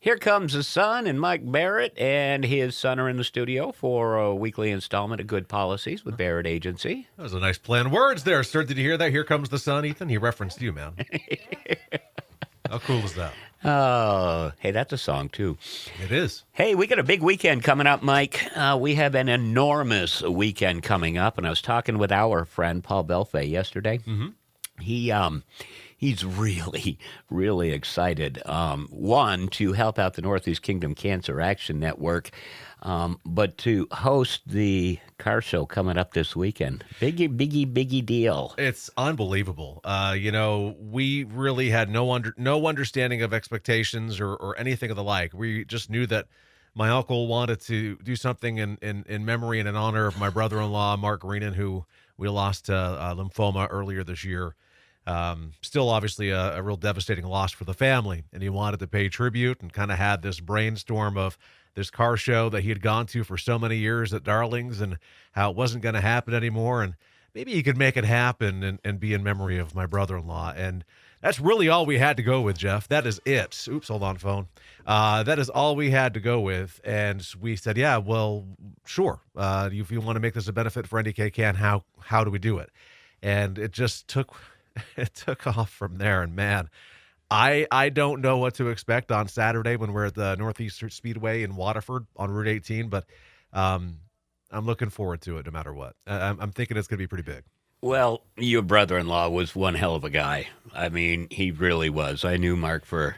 Here comes the sun, and Mike Barrett and his son are in the studio for a weekly installment of Good Policies with Barrett Agency. That was a nice play on words there, sir. Did you hear that? Here comes the sun, Ethan. He referenced you, man. How cool is that? Oh, hey, that's a song, too. It is. Hey, we got a big weekend coming up, Mike. We have an enormous weekend coming up, and I was talking with our friend Paul Belfay yesterday. Mm-hmm. He's really, really excited. One, to help out the Northeast Kingdom Cancer Action Network, but to host the car show coming up this weekend. Biggie deal. It's unbelievable. We really had no understanding of expectations or anything of the like. We just knew that my uncle wanted to do something in memory and in honor of my brother-in-law, Mark Greenan, who we lost to lymphoma earlier this year. Still obviously a real devastating loss for the family, and he wanted to pay tribute and kind of had this brainstorm of this car show that he had gone to for so many years at Darling's and how it wasn't going to happen anymore, and maybe he could make it happen and be in memory of my brother-in-law. And that's really all we had to go with, Jeff. That is it. Oops, hold on, phone. That is all we had to go with, and we said, yeah, well, sure. If you want to make this a benefit for NEKCAN, how do we do it? And it just took off from there. And man, I don't know what to expect on Saturday when we're at the Northeastern Speedway in Waterford on Route 18, but I'm looking forward to it no matter what. I'm thinking it's going to be pretty big. Well, your brother-in-law was one hell of a guy. I mean, he really was. I knew Mark for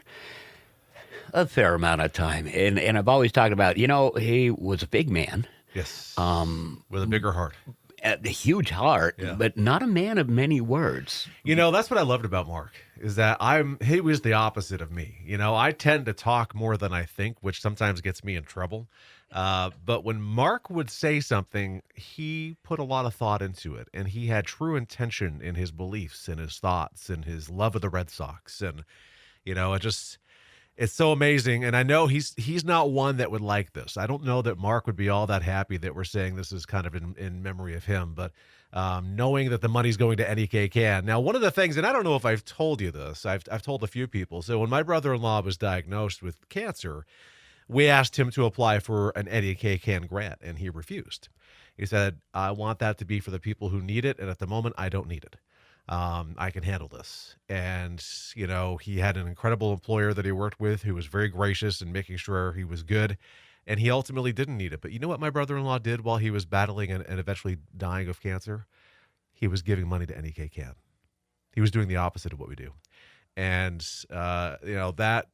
a fair amount of time, and I've always talked about, he was a big man. Yes, with a bigger heart. A huge heart, Yeah. But not a man of many words. That's what I loved about Mark, is that he was the opposite of me. I tend to talk more than I think, which sometimes gets me in trouble. But when Mark would say something, he put a lot of thought into it, and he had true intention in his beliefs and his thoughts and his love of the Red Sox. And, it's so amazing. And I know he's not one that would like this. I don't know that Mark would be all that happy that we're saying this is kind of in memory of him, but knowing that the money's going to NEKCAN. Now, one of the things, and I don't know if I've told you this, I've told a few people. So when my brother-in-law was diagnosed with cancer, we asked him to apply for an NEKCAN grant, and he refused. He said, I want that to be for the people who need it, and at the moment, I don't need it. I can handle this. And, he had an incredible employer that he worked with who was very gracious in making sure he was good. And he ultimately didn't need it. But you know what my brother-in-law did while he was battling and eventually dying of cancer? He was giving money to NEKCAN. He was doing the opposite of what we do. And, that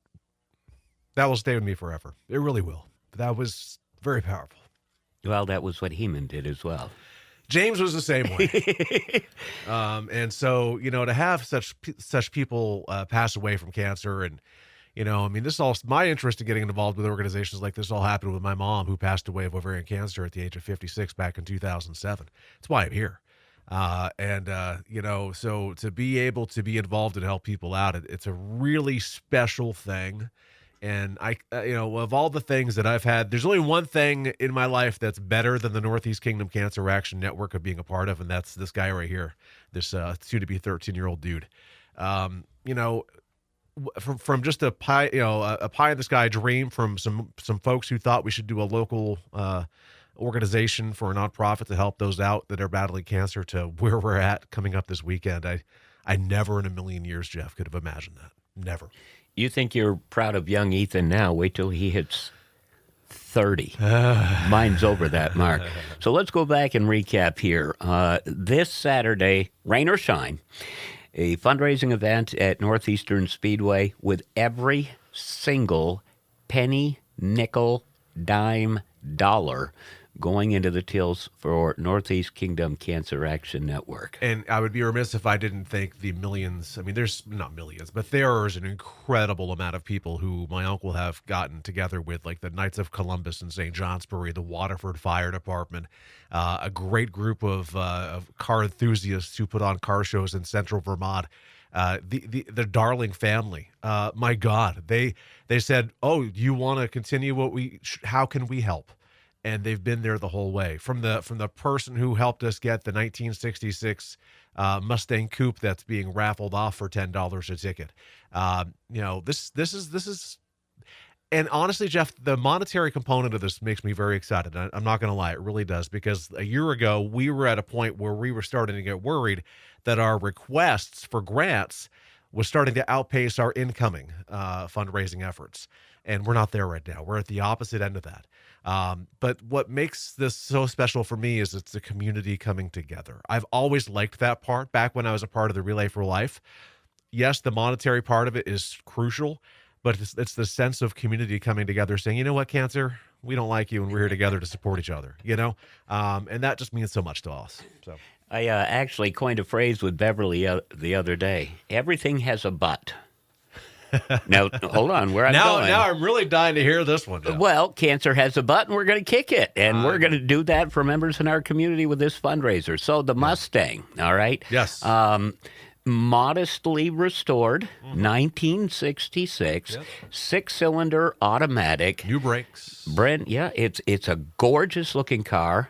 will stay with me forever. It really will. That was very powerful. Well, that was what Heman did as well. James was the same way. And so, to have such people pass away from cancer and, my interest in getting involved with organizations like this all happened with my mom, who passed away of ovarian cancer at the age of 56 back in 2007. That's why I'm here. So to be able to be involved and help people out, it's a really special thing. And of all the things that I've had, there's only one thing in my life that's better than the Northeast Kingdom Cancer Action Network of being a part of, and that's this guy right here, this soon-to-be 13-year-old dude. From just a pie in the sky dream from some folks who thought we should do a local organization for a nonprofit to help those out that are battling cancer, to where we're at coming up this weekend. I never in a million years, Jeff, could have imagined that. Never. You think you're proud of young Ethan now. Wait till he hits 30. Mine's over that mark. So let's go back and recap here. This Saturday, rain or shine, a fundraising event at Northeastern Speedway with every single penny, nickel, dime, dollar going into the tills for Northeast Kingdom Cancer Action Network. And I would be remiss if I didn't thank the millions. I mean, there's not millions, but there is an incredible amount of people who my uncle have gotten together with, like the Knights of Columbus in St. Johnsbury, the Waterford Fire Department, a great group of car enthusiasts who put on car shows in central Vermont. The Darling family, my God, they said, "Oh, you want to continue how can we help?" And they've been there the whole way. From the person who helped us get the 1966 Mustang Coupe that's being raffled off for $10 a ticket. This is And honestly, Jeff, the monetary component of this makes me very excited. I'm not going to lie, it really does, because a year ago we were at a point where we were starting to get worried that our requests for grants was starting to outpace our incoming fundraising efforts. And we're not there right now. We're at the opposite end of that. But what makes this so special for me is it's the community coming together. I've always liked that part back when I was a part of the Relay for Life. Yes, the monetary part of it is crucial, but it's the sense of community coming together saying, you know what, Cancer, we don't like you and we're here together to support each other, and that just means so much to us. So I actually coined a phrase with Beverly the other day. Everything has a but. Now, hold on. Where I'm going. Now I'm really dying to hear this one, Jeff. Well, Cancer has a butt, and we're going to kick it. And we're going to do that for members in our community with this fundraiser. So the Mustang, all right? Yes. Modestly restored, 1966, six-cylinder automatic. New brakes. Brent, yeah, it's a gorgeous-looking car.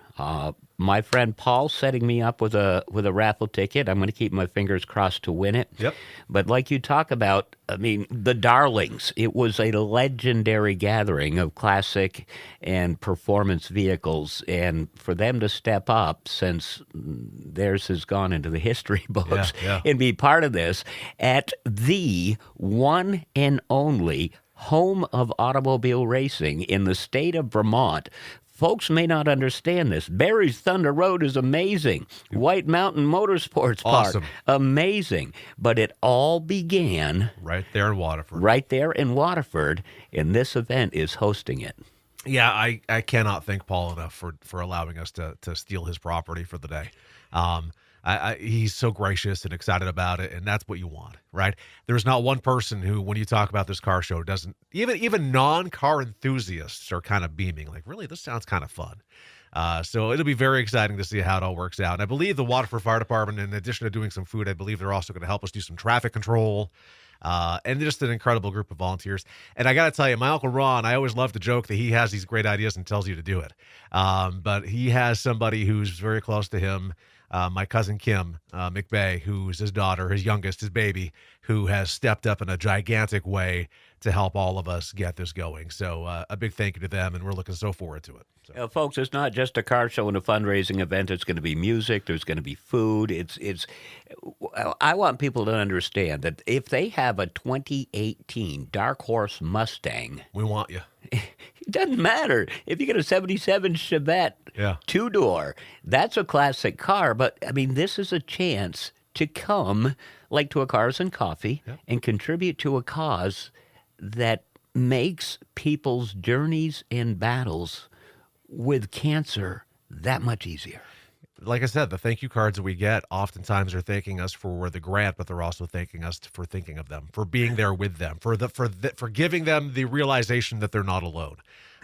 My friend Paul setting me up with a raffle ticket. I'm going to keep my fingers crossed to win it. Yep. But like you talk about, I mean, the Darlings, it was a legendary gathering of classic and performance vehicles. And for them to step up, since theirs has gone into the history books, and be part of this at the one and only home of automobile racing in the state of Vermont. Folks may not understand this. Barry's Thunder Road is amazing. White Mountain Motorsports Park, amazing. But it all began right there in Waterford. Right there in Waterford, and this event is hosting it. Yeah, I cannot thank Paul enough for allowing us to steal his property for the day. He's so gracious and excited about it, and that's what you want, right? There's not one person who, when you talk about this car show, doesn't even non-car enthusiasts are kind of beaming, like, really, this sounds kind of fun. So it'll be very exciting to see how it all works out. And I believe the Waterford Fire Department, in addition to doing some food, I believe they're also going to help us do some traffic control. And just an incredible group of volunteers. And I got to tell you, my Uncle Ron, I always love to joke that he has these great ideas and tells you to do it. But he has somebody who's very close to him, my cousin Kim McBay, who's his daughter, his youngest, his baby, who has stepped up in a gigantic way to help all of us get this going. So a big thank you to them, and we're looking so forward to it. So. Folks, it's not just a car show and a fundraising event. It's going to be music. There's going to be food. I want people to understand that if they have a 2018 Dark Horse Mustang, we want you. It doesn't matter. If you get a 77 Chevette two-door, that's a classic car. But, I mean, this is a chance to come, like to a Cars and Coffee, and contribute to a cause that makes people's journeys and battles with cancer that much easier. Like I said, the thank you cards that we get oftentimes are thanking us for the grant, but they're also thanking us for thinking of them, for being there with them, for giving them the realization that they're not alone.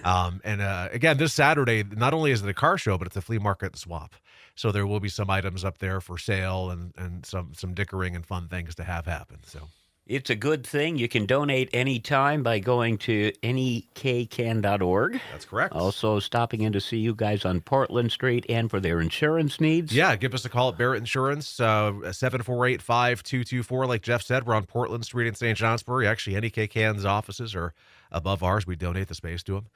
Again, this Saturday, not only is it a car show, but it's a flea market and swap. So there will be some items up there for sale and some dickering and fun things to have happen. So. It's a good thing. You can donate anytime by going to NEKCAN.org. That's correct. Also stopping in to see you guys on Portland Street and for their insurance needs. Yeah, give us a call at Barrett Insurance, 748-5224. Like Jeff said, we're on Portland Street in St. Johnsbury. Actually, NEKCAN's offices are above ours. We donate the space to them.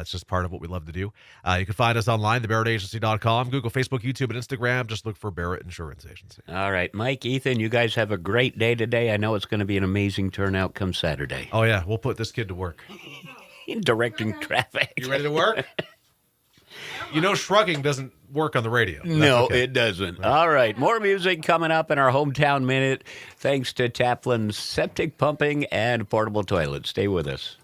It's just part of what we love to do. You can find us online, thebarrettagency.com, Google, Facebook, YouTube, and Instagram. Just look for Barrett Insurance Agency. All right. Mike, Ethan, you guys have a great day today. I know it's going to be an amazing turnout come Saturday. Oh, yeah. We'll put this kid to work. Directing traffic. You ready to work? You know, shrugging doesn't work on the radio. No, okay. It doesn't. All right. More music coming up in our Hometown Minute, thanks to Taplin's Septic Pumping and Portable Toilets. Stay with us.